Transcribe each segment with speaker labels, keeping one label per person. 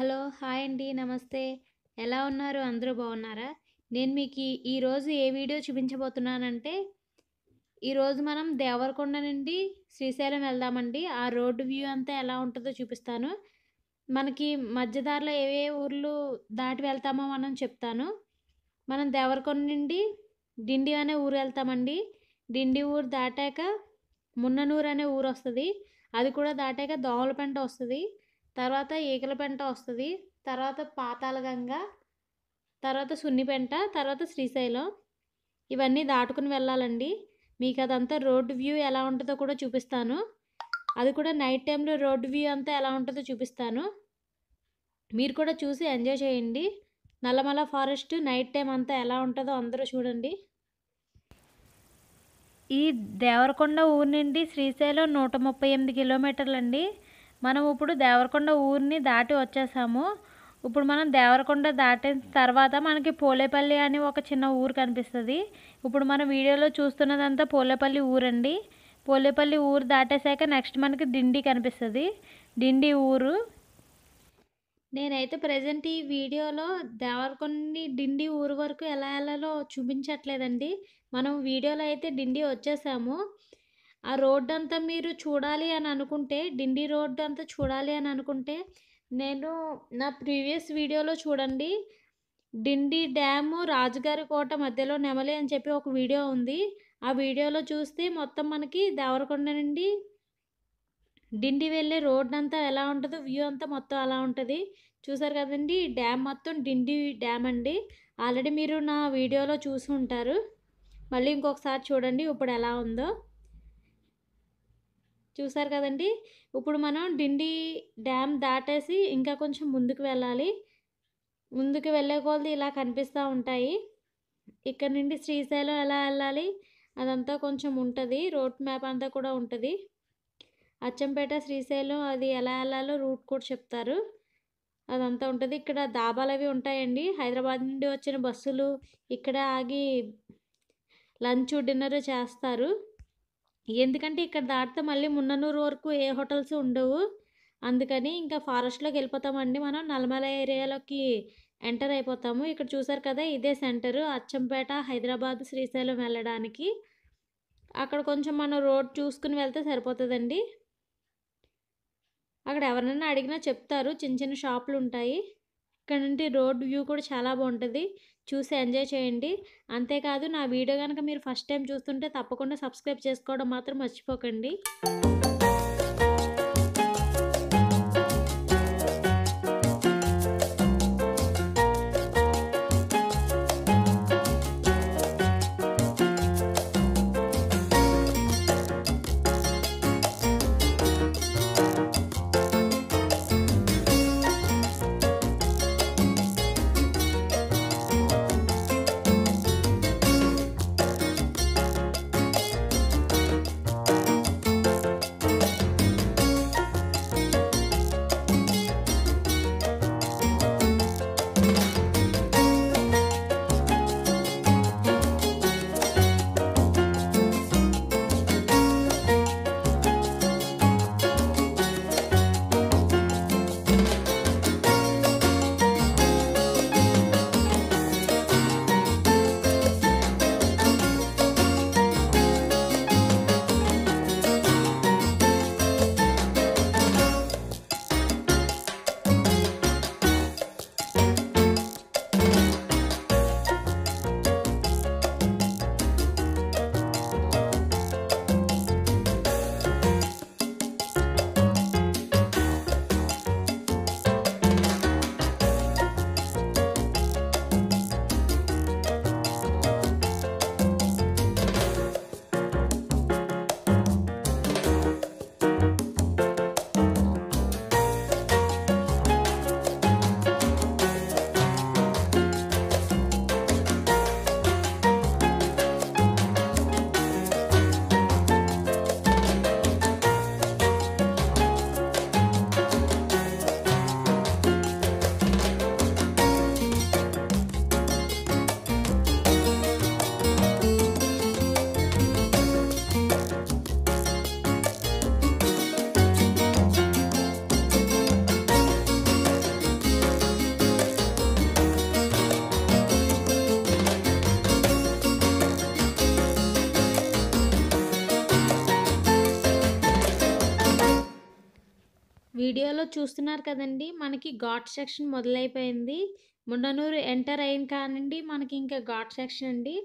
Speaker 1: Hello! Hi అండి. నమస్తే. ఎలా ఉన్నారు? అందరూ బాగున్నారా? నేను మీకు ఈరోజు ఏ వీడియో చూపించబోతున్నానంటే, ఈరోజు మనం దేవరకొండ నుండి శ్రీశైలం వెళ్దామండి. ఆ రోడ్ వ్యూ అంతా ఎలా ఉంటదో చూపిస్తాను. మనకి మధ్య దారిలో ఏ ఏ ఊర్లు దాటి వెళ్తామో మనం చెప్తాను. మనం దేవరకొండ నుండి డిండి అనే ఊరు వెళ్తామండి. డిండి ఊరు దాటాక మున్ననూరు అనే ఊరొస్తది. అది కూడా దాటాక దోమలపెంట వస్తది. తర్వాత ఈకలపెంట వస్తది. తర్వాత పాతాళగంగ, తర్వాత సున్నిపెంట, తర్వాత శ్రీశైలం. ఇవన్నీ దాటుకొని వెళ్ళాలండి. మీకదంతా రోడ్ వ్యూ ఎలా ఉంటదో కూడా చూపిస్తాను. అది కూడా నైట్ టైమ్‌లో రోడ్ వ్యూ అంతా ఎలా ఉంటదో చూపిస్తాను. మీరు కూడా చూసి ఎంజాయ్ చేయండి. నల్లమల ఫారెస్ట్ నైట్ టైమ్ అంతా ఎలా ఉంటదో అందరూ చూడండి. ఈ దేవరకొండ ఊరు నుండి శ్రీశైలం 138 కిలోమీటర్లండి. మనం ఇప్పుడు దేవరకొండ ఊరిని దాటి వచ్చేసాము. ఇప్పుడు మనం దేవరకొండ దాటిన తర్వాత మనకి పోలేపల్లి అని ఒక చిన్న ఊరు కనిపిస్తది. ఇప్పుడు మనం వీడియోలో చూస్తున్నదంతా పోలేపల్లి ఊరండి. పోలేపల్లి ఊరు దాటేసాక నెక్స్ట్ మనకి డిండి కనిపిస్తది. డిండి ఊరు. నేనైతే ప్రెజెంట్ ఈ వీడియోలో దేవరకొండ డిండి ఊరు వరకు ఎలా ఎళ్ళాలో చూపించట్లేదండి. మనం వీడియోలో అయితే డిండి వచ్చేసాము. ఆ రోడ్డంతా మీరు చూడాలి అని అనుకుంటే, డిండి రోడ్ అంతా చూడాలి అని అనుకుంటే, నేను నా ప్రీవియస్ వీడియోలో చూడండి. డిండి డ్యాము, రాజుగారి కోట మధ్యలో నెమలి అని చెప్పి ఒక వీడియో ఉంది. ఆ వీడియోలో చూస్తే మొత్తం మనకి దేవరకొండ నుండి డిండి వెళ్ళే రోడ్డంతా ఎలా ఉంటదో వ్యూ అంతా మొత్తం అలా ఉంటది. చూసారు కదండీ! డ్యామ్ మొత్తం డిండి డ్యామ్ అండి. ఆల్రెడీ మీరు నా వీడియోలో చూసి ఉంటారు. మళ్ళీ ఇంకొకసారి చూడండి ఇప్పుడు ఎలా ఉందో. చూసారు కదండీ! ఇప్పుడు మనం డిండి డ్యామ్ దాటేసి ఇంకా కొంచెం ముందుకు వెళ్ళాలి. ముందుకు వెళ్ళే కొలది ఇలా కనిపిస్తా ఉంటాయి. ఇక్కడ నుండి శ్రీశైలం ఎలా ఎళ్ళాలి అదంతా కొంచెం ఉంటది. రోడ్ మ్యాప్ అంతా కూడా ఉంటది. అచ్చంపేట, శ్రీశైలం అది ఎలా ఎళ్ళాలో రూట్ కూడా చెప్తారు. అదంతా ఉంటది. ఇక్కడ డాబాలవి ఉంటాయండి. హైదరాబాద్ నుండి వచ్చిన బస్సులు ఇక్కడ ఆగి లంచ్, డిన్నర్ చేస్తారు. ఎందుకంటే ఇక్కడ దాటితే మళ్ళీ మున్ననూరు వరకు ఏ హోటల్స్ ఉండవు. అందుకని ఇంకా ఫారెస్ట్‌లోకి వెళ్ళిపోతామండి మనం. నల్లమల ఏరియాలోకి ఎంటర్ అయిపోతాము. ఇక్కడ చూసారు కదా! ఇదే సెంటరు అచ్చంపేట, హైదరాబాద్, శ్రీశైలం వెళ్ళడానికి. అక్కడ కొంచెం మనం రోడ్ చూసుకొని వెళ్తే సరిపోతదండి. అక్కడ ఎవరినైనా అడిగినా చెప్తారు. చిన్న చిన్న షాపులుంటాయి. ఇక్కడ నుండి రోడ్ వ్యూ కూడా చాలా బావుంటది. చూసి ఎంజాయ్ చేయండి. అంతేకాదు నా వీడియో గనక మీరు ఫస్ట్ టైమ్ చూస్తుంటే తప్పకుండా సబ్స్క్రైబ్ చేసుకోవడం మాత్రం మర్చిపోకండి. వీడియోలో చూస్తున్నారు కదండీ! మనకి ఘాట్ సెక్షన్ మొదలైపోయింది. ముండనూరు ఎంటర్ అయిన కానుండి మనకి ఇంకా ఘాట్ సెక్షన్ అండి.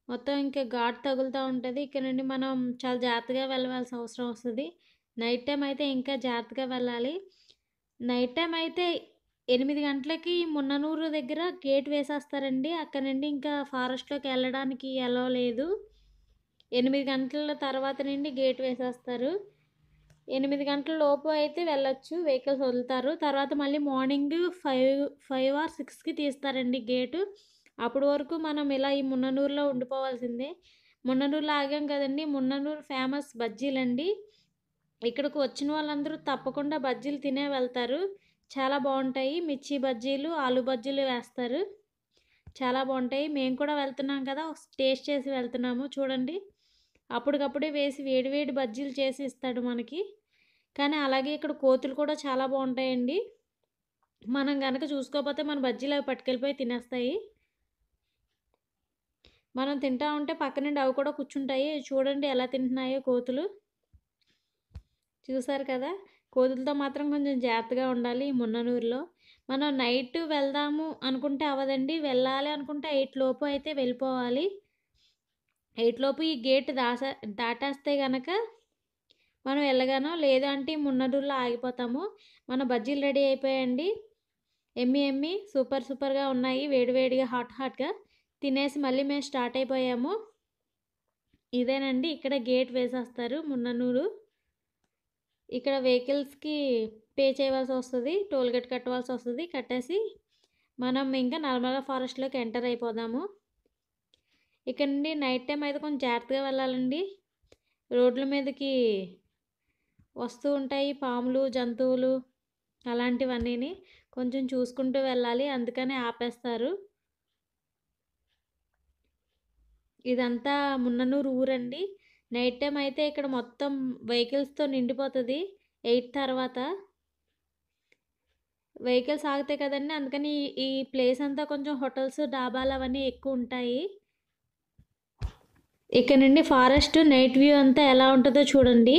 Speaker 1: మొత్తం ఇంకా ఘాట్ తగులుతా ఉంటది. ఇక్కడ నుండి మనం చాలా జాగ్రత్తగా వెళ్ళవలసిన అవసరం వస్తది. నైట్ టైమ్ అయితే ఇంకా జాగ్రత్తగా వెళ్ళాలి. నైట్ టైమ్ అయితే 8 గంటలకి మున్ననూరు దగ్గర గేట్ వేసేస్తారండి. అక్కడ నుండి ఇంకా ఫారెస్ట్‌లోకి వెళ్ళడానికి ఎలో లేదు. 8 గంటల తర్వాత నుండి గేట్ వేసేస్తారు. 8 గంటల లోపు అయితే వెళ్ళొచ్చు. వెహికల్స్ వదులుతారు. తర్వాత మళ్ళీ మార్నింగ్ 5 ఆర్ 6కి తీస్తారండి గేటు. అప్పటి వరకు మనం ఇలా ఈ మున్ననూరులో ఉండిపోవాల్సిందే. మున్ననూరులో ఆగాం కదండీ! మున్ననూరు ఫేమస్ బజ్జీలండి. ఇక్కడికి వచ్చిన వాళ్ళందరూ తప్పకుండా బజ్జీలు తినే వెళ్తారు. చాలా బాగుంటాయి. మిర్చి బజ్జీలు, ఆలు బజ్జీలు వేస్తారు. చాలా బాగుంటాయి. మేము కూడా వెళ్తున్నాం కదా! టేస్ట్ చేసి వెళ్తున్నాము. చూడండి. అప్పటికప్పుడే వేసి వేడి వేడి బజ్జీలు చేసి ఇస్తాడు మనకి. కానీ అలాగే ఇక్కడ కోతులు కూడా చాలా బాగుంటాయండి. మనం గనక చూసుకోకపోతే మన బజ్జీలు అవి పట్టుకెళ్ళిపోయి తినేస్తాయి. మనం తింటా ఉంటే పక్క నుండి అవి కూడా కూర్చుంటాయి. చూడండి ఎలా తింటున్నాయో కోతులు. చూసారు కదా! కోతులతో మాత్రం కొంచెం జాగ్రత్తగా ఉండాలి ఈ మున్ననూరులో. మనం నైట్ వెళ్దాము అనుకుంటే అవ్వదండి. వెళ్ళాలి అనుకుంటే 8 లోపు అయితే వెళ్ళిపోవాలి. 8 లోపు ఈ గేట్ దాటేస్తే గనక మనం వెళ్ళగాను. లేదంటే ఈ మున్ననూరులో ఆగిపోతాము. మన బజ్జీలు రెడీ అయిపోయాయండి. ఎమ్మి సూపర్ సూపర్‌గా ఉన్నాయి. వేడి వేడిగా హాట్‌గా తినేసి మళ్ళీ మేము స్టార్ట్ అయిపోయాము. ఇదేనండి ఇక్కడ గేట్ వేసేస్తారు మున్ననూరు. ఇక్కడ వెహికల్స్‌కి పే చేయవలసి వస్తది. టోల్ గేట్ కట్టవలసి వస్తది. కట్టేసి మనం ఇంకా నర్మదా ఫారెస్ట్‌లోకి ఎంటర్ అయిపోదాము. ఇక్కడ నుండి నైట్ టైమ్ అయితే కొంచెం జాగ్రత్తగా వెళ్ళాలండి. రోడ్ల మీదకి వస్తూ ఉంటాయి పాములు, జంతువులు అలాంటివన్నీని. కొంచెం చూసుకుంటూ వెళ్ళాలి. అందుకనే ఆపేస్తారు. ఇదంతా మున్ననూరు ఊరండి. నైట్ టైమ్ అయితే ఇక్కడ మొత్తం వెహికల్స్‌తో నిండిపోతది. 8 తర్వాత. వెహికల్స్ ఆగుతాయి కదండీ! అందుకని ఈ ప్లేస్ అంతా కొంచెం హోటల్స్, డాబాలు అవన్నీ ఎక్కువుంటాయి. ఇక్కడ నుండి ఫారెస్ట్ నైట్ వ్యూ అంతా ఎలా ఉంటదో చూడండి.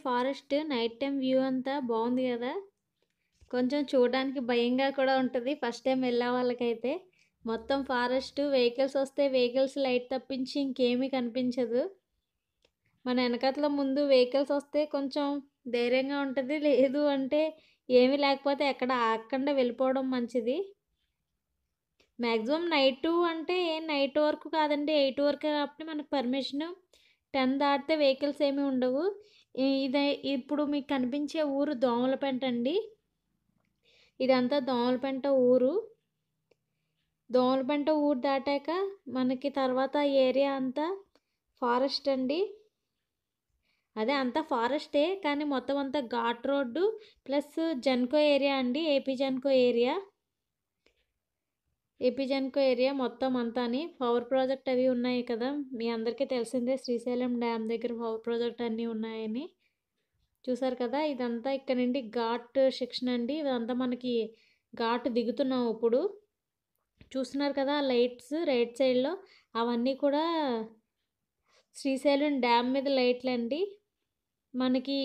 Speaker 1: ఫారెస్ట్ నైట్ టైం వ్యూ అంతా బాగుంది కదా. కొంచెం చూడడానికి భయంగా కూడా ఉంటుంది ఫస్ట్ టైం వెళ్ళే వాళ్ళకైతే. మొత్తం ఫారెస్ట్, వెహికల్స్ వస్తే వెహికల్స్ లైట్ తప్పించి ఇంకేమీ కనిపించదు. మన వెనకట్ల ముందు వెహికల్స్ వస్తే కొంచెం ధైర్యంగా ఉంటుంది, లేదు అంటే ఏమీ లేకపోతే ఎక్కడ ఆగకుండా వెళ్ళిపోవడం మంచిది. మ్యాక్సిమం నైటు అంటే నైట్ వరకు కాదండి, 8 వరకే కాబట్టి మనకు పర్మిషను. 10 దాటితే వెహికల్స్ ఏమీ ఉండవు. ఇదే ఇప్పుడు మీకు కనిపించే ఊరు దోమలపెంట అండి. ఇదంతా దోమలపెంట ఊరు. దోమలపెంట ఊరు దాటాక మనకి తర్వాత ఏరియా అంతా ఫారెస్ట్ అండి. అదే అంతా ఫారెస్టే, కానీ మొత్తం అంతా ghat road plus Genco area అండి. AP Genco area. AP Genco area మొత్తం అంతాని పవర్ ప్రాజెక్ట్ అవి ఉన్నాయి కదా, మీ అందరికీ తెలిసిందే. శ్రీశైలం డ్యామ్ దగ్గర పవర్ ప్రాజెక్ట్ అన్నీ ఉన్నాయని చూసారు కదా. ఇదంతా ఇక్కడ నుండి ఘాట్ సెక్షన్ అండి. ఇదంతా మనకి ఘాట్ దిగుతున్నాం ఇప్పుడు. చూస్తున్నారు కదా లైట్స్ రైట్ సైడ్లో, అవన్నీ కూడా శ్రీశైలం డ్యామ్ మీద లైట్లు అండి. మనకి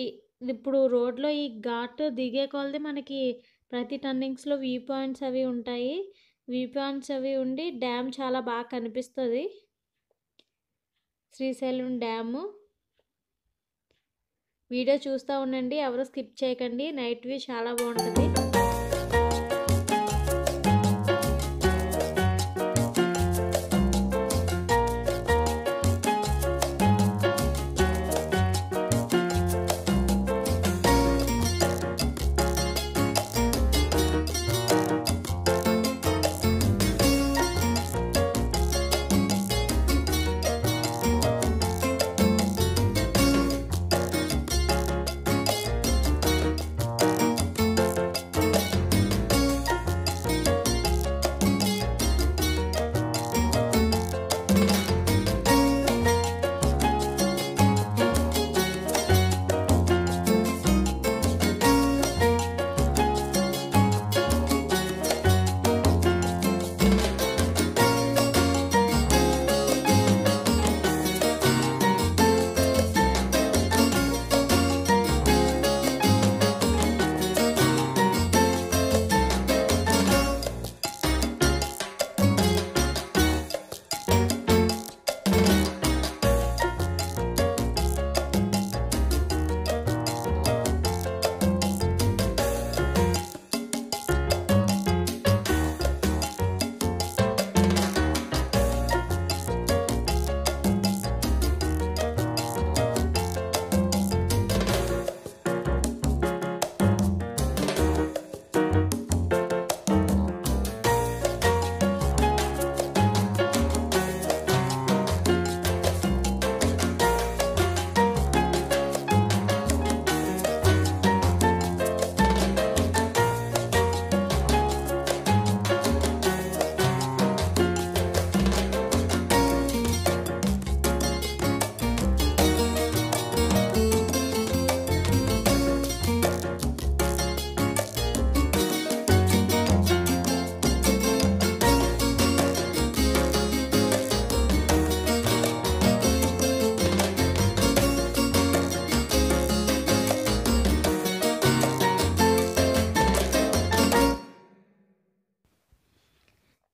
Speaker 1: ఇప్పుడు రోడ్లో ఈ ఘాట్ దిగే కొలది మనకి ప్రతి టర్నింగ్స్లో వ్యూ పాయింట్స్ అవి ఉంటాయి. వ్యూ పాయింట్స్ అవి ఉండి డ్యామ్ చాలా బాగా కనిపిస్తుంది. శ్రీశైలం డ్యాము వీడియో చూస్తూ ఉండండి, ఎవరు స్కిప్ చేయకండి. నైట్ వ్యూ చాలా బాగుంటుంది.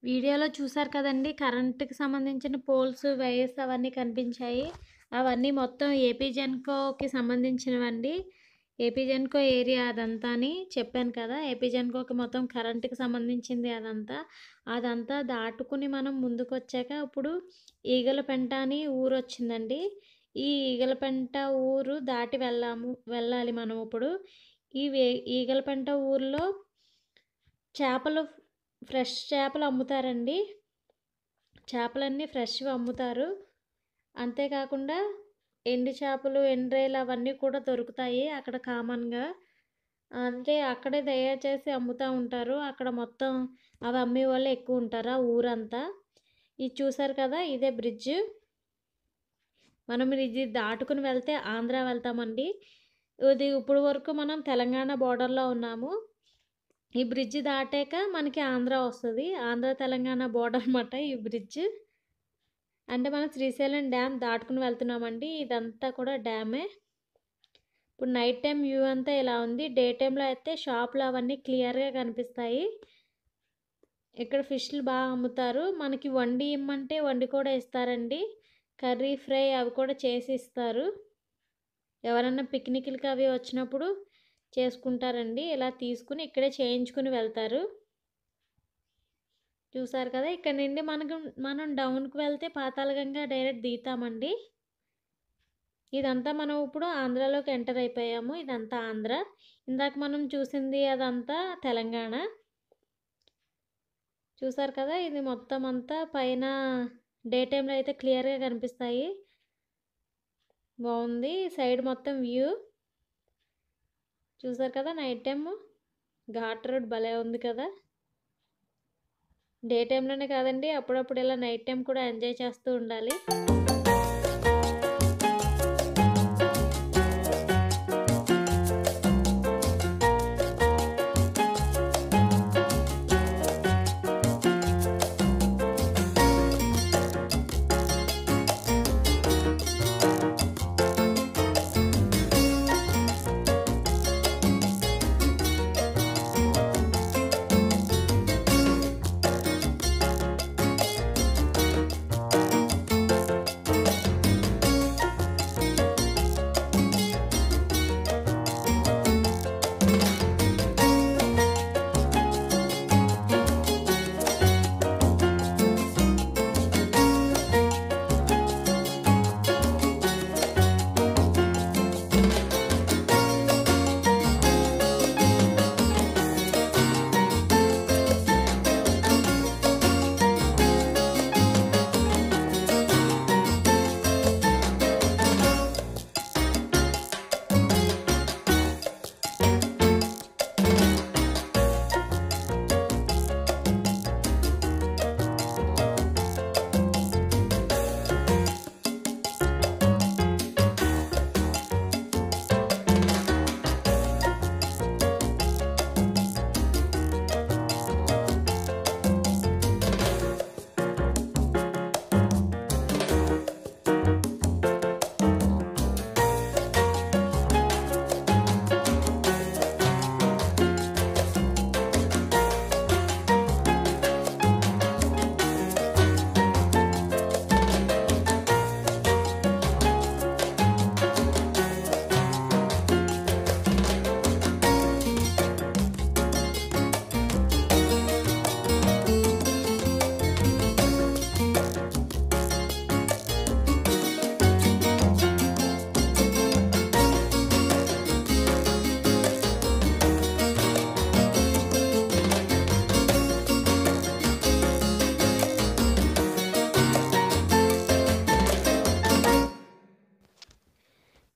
Speaker 1: వీడియోలో చూసారు కదండి, కరెంటుకి సంబంధించిన పోల్స్, వైర్స్ అవన్నీ కనిపించాయి. అవన్నీ మొత్తం ఏపీ జెన్కోకి సంబంధించినవండి. ఏపీ జెన్కో ఏరియా అదంతా అని చెప్పాను కదా. ఏపీ జెన్కోకి మొత్తం కరెంటుకి సంబంధించింది అదంతా దాటుకుని మనం ముందుకు వచ్చాక ఇప్పుడు ఈగలపెంట అని ఊరు వచ్చిందండి. ఈ ఈగలపెంట ఊరు దాటి వెళ్ళాలి మనం ఇప్పుడు. ఈగలపెంట ఊర్లో చేపలు, ఫ్రెష్ చేపలు అమ్ముతారండి. చేపలన్నీ ఫ్రెష్గా అమ్ముతారు. అంతేకాకుండా ఎండి చేపలు, ఎండ్రేలు అవన్నీ కూడా దొరుకుతాయి అక్కడ కామన్గా. అంటే అక్కడే తయారు చేసి అమ్ముతూ ఉంటారు. అక్కడ మొత్తం అవి అమ్మే వాళ్ళు ఎక్కువ ఉంటారు ఆ ఊరంతా. ఇది చూసారు కదా, ఇదే బ్రిడ్జ్. మనం ఇది దాటుకుని వెళ్తే ఆంధ్ర వెళ్తామండి. ఇది ఇప్పుడు వరకు మనం తెలంగాణ బోర్డర్లో ఉన్నాము. ఈ బ్రిడ్జ్ దాటాక మనకి ఆంధ్ర వస్తుంది. ఆంధ్ర తెలంగాణ బోర్డర్ అన్నమాట ఈ బ్రిడ్జ్. అంటే మనం శ్రీశైలం డ్యామ్ దాటుకుని వెళ్తున్నామండి. ఇదంతా కూడా డ్యామే. ఇప్పుడు నైట్ టైం వ్యూ అంతా ఇలా ఉంది. డే టైంలో అయితే షాపులు అవన్నీ క్లియర్గా కనిపిస్తాయి. ఇక్కడ ఫిష్లు బాగా అమ్ముతారు. మనకి వండి ఇమ్మంటే వండి కూడా ఇస్తారండి. కర్రీ ఫ్రై అవి కూడా చేసి ఇస్తారు. ఎవరన్నా పిక్నిక్లకి అవి వచ్చినప్పుడు చేసుకుంటారండి. ఇలా తీసుకుని ఇక్కడే చేయించుకుని వెళ్తారు. చూసారు కదా, ఇక్కడ నుండి మనం డౌన్కి వెళ్తే పాతాళగంగ డైరెక్ట్ దిగుతామండి. ఇదంతా మనం ఇప్పుడు ఆంధ్రాలోకి ఎంటర్ అయిపోయాము. ఇదంతా ఆంధ్ర. ఇందాక మనం చూసింది అదంతా తెలంగాణ. చూసారు కదా, ఇది మొత్తం అంతా పైన డే టైంలో అయితే క్లియర్గా కనిపిస్తాయి. బాగుంది సైడ్ మొత్తం వ్యూ. చూసారు కదా, నైట్ టైం ఘాట్ రోడ్ భలే ఉంది కదా. డే టైంలోనే కాదండి, అప్పుడప్పుడు ఇలా నైట్ టైం కూడా ఎంజాయ్ చేస్తూ ఉండాలి.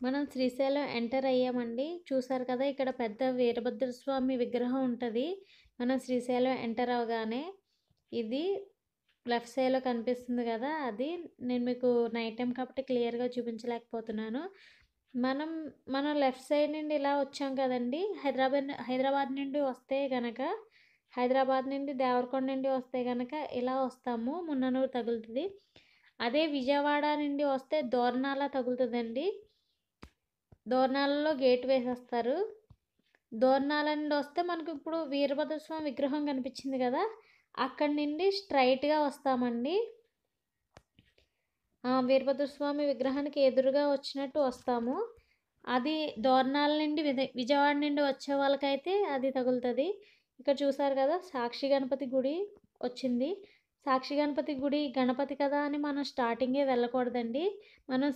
Speaker 1: మనం శ్రీశైలం ఎంటర్ అయ్యామండి. చూసారు కదా, ఇక్కడ పెద్ద వీరభద్రస్వామి విగ్రహం ఉంటుంది. మనం శ్రీశైలం ఎంటర్ అవగానే ఇది లెఫ్ట్ సైడ్లో కనిపిస్తుంది కదా, అది నేను మీకు నైట్ టైం కాబట్టి క్లియర్గా చూపించలేకపోతున్నాను. మనం లెఫ్ట్ సైడ్ నుండి ఇలా వచ్చాం కదండి. హైదరాబాద్ నుండి వస్తే కనుక, హైదరాబాద్ నుండి దేవరకొండ నుండి వస్తే కనుక ఇలా వస్తాము, మున్ననూరు తగులుతుంది. అదే విజయవాడ నుండి వస్తే దోర్నాల తగులుతుందండి. దోర్నాలలో గేట్ వేసేస్తారు. దోర్నాల నుండి వస్తే మనకు ఇప్పుడు వీరభద్రస్వామి విగ్రహం కనిపించింది కదా, అక్కడి నుండి స్ట్రైట్గా వస్తామండి. వీరభద్రస్వామి విగ్రహానికి ఎదురుగా వచ్చినట్టు వస్తాము. అది దోర్నాల నుండి విజయవాడ నుండి వచ్చే వాళ్ళకైతే అది తగులుతుంది. ఇక్కడ చూసారు కదా, సాక్షి గణపతి గుడి వచ్చింది. సాక్షి గణపతి గుడి గణపతి కదా అని మనం స్టార్టింగే వెళ్ళకూడదండి. మనం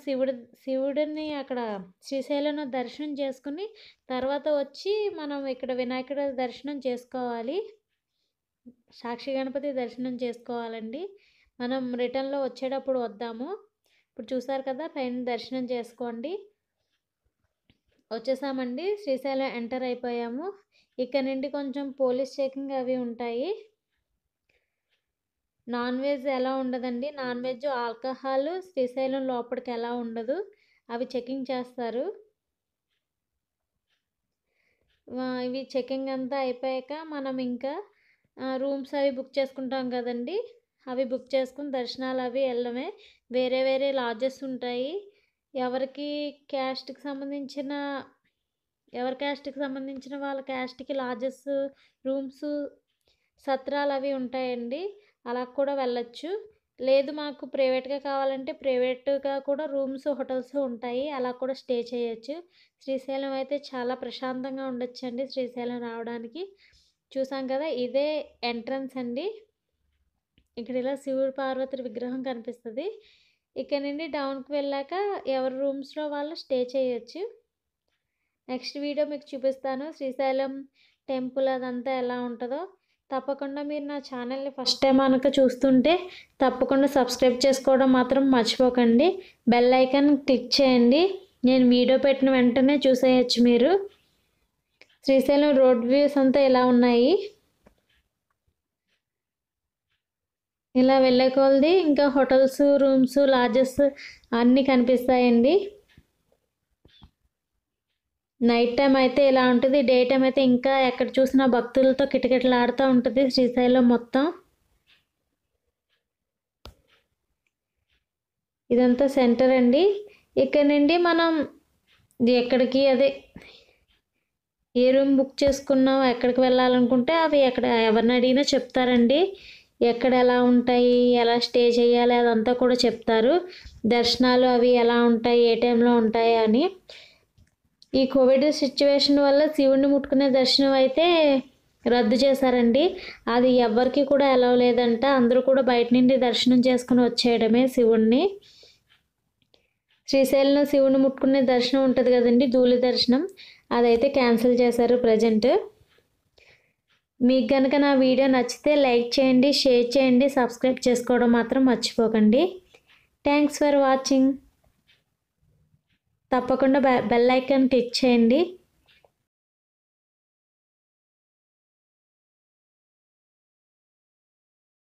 Speaker 1: శివుడిని అక్కడ శ్రీశైలంలో దర్శనం చేసుకుని తర్వాత వచ్చి మనం ఇక్కడ వినాయకుడి దర్శనం చేసుకోవాలి. సాక్షి గణపతి దర్శనం చేసుకోవాలండి. మనం రిటర్న్లో వచ్చేటప్పుడు వద్దాము. ఇప్పుడు చూసారు కదా, పైన దర్శనం చేసుకోండి. వచ్చేసామండి, శ్రీశైలం ఎంటర్ అయిపోయాము. ఇక్కడ నుండి కొంచెం పోలీస్ చెకింగ్ అవి ఉంటాయి. నాన్ వెజ్ ఎలా ఉండదండి. నాన్ వెజ్ ఆల్కహాల్ శ్రీశైలం లోపలికి ఎలా ఉండదు, అవి చెకింగ్ చేస్తారు. ఇవి చెకింగ్ అంతా అయిపోయాక మనం ఇంకా రూమ్స్ అవి బుక్ చేసుకుంటాం కదండి, అవి బుక్ చేసుకుని దర్శనాలు అవి వెళ్ళడమే. వేరే వేరే లాడ్జెస్ ఉంటాయి. ఎవరికి క్యాస్ట్కి సంబంధించిన ఎవరి క్యాస్ట్కి సంబంధించిన వాళ్ళ క్యాస్ట్కి లాడ్జెస్, రూమ్స్, సత్రాలు అవి ఉంటాయండి. అలా కూడా వెళ్ళొచ్చు. లేదు మాకు ప్రైవేట్గా కావాలంటే ప్రైవేట్గా కూడా రూమ్స్, హోటల్స్ ఉంటాయి. అలా కూడా స్టే చేయొచ్చు. శ్రీశైలం అయితే చాలా ప్రశాంతంగా ఉండొచ్చండి శ్రీశైలం రావడానికి. చూసాం కదా, ఇదే ఎంట్రన్స్ అండి. ఇక్కడ ఇలా శివుడు పార్వతుడి విగ్రహం కనిపిస్తుంది. ఇక్కడ నుండి డౌన్కి వెళ్ళాక ఎవరి రూమ్స్లో వాళ్ళు స్టే చేయొచ్చు. నెక్స్ట్ వీడియో మీకు చూపిస్తాను శ్రీశైలం టెంపుల్ అదంతా ఎలా ఉంటుందో. తప్పకుండా మీరు నా ఛానల్ని ఫస్ట్ టైం కనుక చూస్తుంటే తప్పకుండా సబ్స్క్రైబ్ చేసుకోవడం మాత్రం మర్చిపోకండి. బెల్ ఐకాన్ క్లిక్ చేయండి. నేను వీడియో పెట్టిన వెంటనే చూసేయచ్చు మీరు. శ్రీశైలం రోడ్ వ్యూస్ అంతా ఇలా ఉన్నాయి. ఇలా వెళ్ళే కొలది ఇంకా హోటల్స్, రూమ్స్, లాడ్జెస్ అన్నీ కనిపిస్తాయండి. నైట్ టైం అయితే ఇలా ఉంటుంది. డే టైం అయితే ఇంకా ఎక్కడ చూసినా భక్తులతో కిటకిటలాడుతూ ఉంటుంది శ్రీశైలం మొత్తం. ఇదంతా సెంటర్ అండి. ఇక్కడ నుండి మనం ఎక్కడికి ఏ రూమ్ బుక్ చేసుకున్నాం, ఎక్కడికి వెళ్ళాలనుకుంటే అవి ఎక్కడ ఎవరిని అడిగినా చెప్తారండి. ఎక్కడ ఎలా ఉంటాయి, ఎలా స్టే చేయాలి అదంతా కూడా చెప్తారు. దర్శనాలు అవి ఎలా ఉంటాయి, ఏ టైంలో ఉంటాయి అని. ఈ కోవిడ్ సిచ్యువేషన్ వల్ల శివుడిని ముట్టుకునే దర్శనం అయితే రద్దు చేశారండి. అది ఎవరికి కూడా అలౌ లేదంట. అందరూ కూడా బయట నుండి దర్శనం చేసుకుని వచ్చేయడమే శివుడిని. శ్రీశైలంలో శివుడిని ముట్టుకునే దర్శనం ఉంటుంది కదండి, ధూళి దర్శనం, అదైతే క్యాన్సిల్ చేశారు ప్రజెంట్. మీకు కనుక నా వీడియో నచ్చితే లైక్ చేయండి, షేర్ చేయండి, సబ్స్క్రైబ్ చేసుకోవడం మాత్రం మర్చిపోకండి. Thanks for watching. తప్పకుండా బెల్ ఐకాన్ క్లిక్ చేయండి.